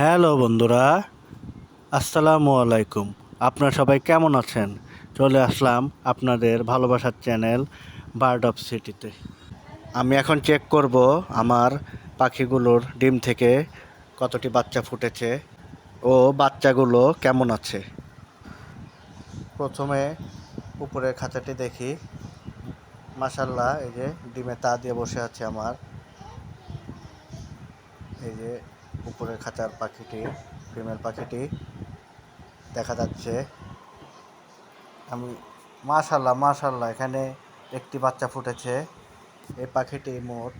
Hello বন্ধুরা, আসসালামু আলাইকুম। আপনারা সবাই কেমন আছেন? চলে আসলাম আপনাদের ভালোবাসার চ্যানেল বার্ড অফ সিটিতে। আমি এখন চেক করব আমার পাখিগুলোর ডিম থেকে কতটি বাচ্চা ফুটেছে ও বাচ্চাগুলো কেমন আছে। প্রথমে উপরের খাঁচাটি দেখি। মাশাআল্লাহ, এই যে ডিমে তা দিয়ে বসে আছে আমার। এই যে উপরের খাঁচার পাখিটি, ফিমেল পাখিটি দেখা যাচ্ছে। আমি মাশাআল্লাহ মাশাআল্লাহ, এখানে একটি বাচ্চা ফুটেছে। এই পাখিটি মোট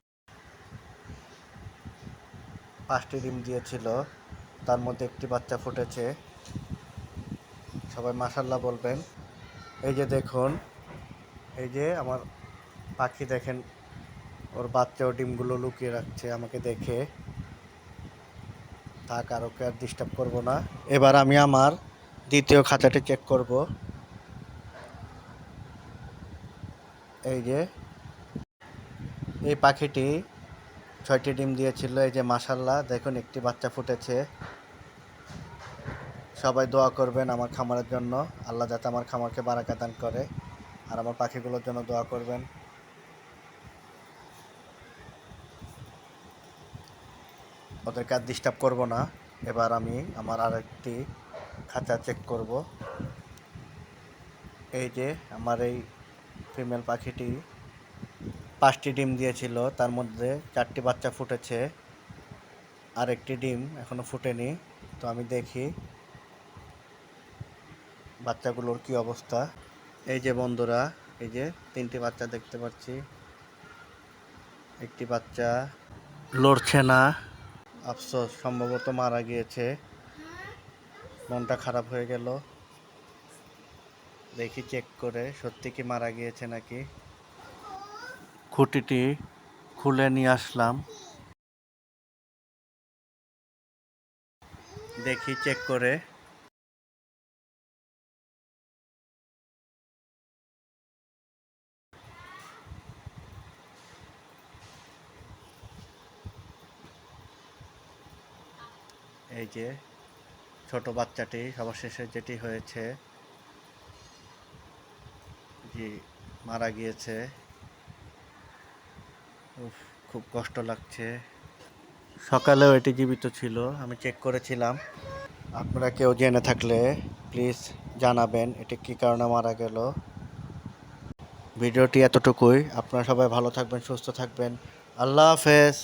5টি ডিম দিয়েছিল, তার মধ্যে একটি বাচ্চা ফুটেছে। সবাই মাশাআল্লাহ বলবেন। এই যে দেখুন, এই যে আমার পাখি দেখেন, ওর বাচ্চা ও ডিমগুলো লুকিয়ে রাখছে আমাকে দেখে। থাক, আর ওকে আর ডিস্টার্ব করবো না। এবার আমি আমার দ্বিতীয় খাঁচাটি চেক করব। এই যে এই পাখিটি 6টি ডিম দিয়েছিল। এই যে মাশাআল্লাহ, দেখুন একটি বাচ্চা ফুটেছে। সবাই দোয়া করবেন আমার খামারের জন্য, আল্লাহ যাতে আমার খামারকে বারাকা দান করে। আর আমার পাখিগুলোর জন্য দোয়া করবেন। ওদেরকে আর ডিস্টার্ব করবো না। এবার আমি আমার আরেকটি খাঁচা চেক করব। এই যে আমার এই ফিমেল পাখিটি 5টি ডিম দিয়েছিল, তার মধ্যে 4টি বাচ্চা ফুটেছে, আর একটি ডিম এখনো ফুটেনি। তো আমি দেখি বাচ্চাগুলোর কি অবস্থা। এই যে বন্ধুরা, এই যে 3টি বাচ্চা দেখতে পাচ্ছি। একটি বাচ্চা লড়ছে না, আফসোস, সম্ভবত মারা গিয়েছে। মনটা খারাপ হয়ে গেল। দেখি চেক করে সত্যি কি মারা গিয়েছে নাকি। খুঁটিটি খুলে নিয়ে আসলাম, দেখি চেক করে। এই যে ছোট বাচ্চাটি সবার শেষে যেটি হয়েছে, জি, মারা গিয়েছে। উফ, খুব কষ্ট লাগছে। সকালেও এটি জীবিত ছিল, আমি চেক করেছিলাম। আপনারা কেউ জেনে থাকলে প্লিজ জানাবেন এটি কী কারণে মারা গেল। ভিডিওটি এতটুকুই। আপনারা সবাই ভালো থাকবেন, সুস্থ থাকবেন। আল্লাহ হাফেজ।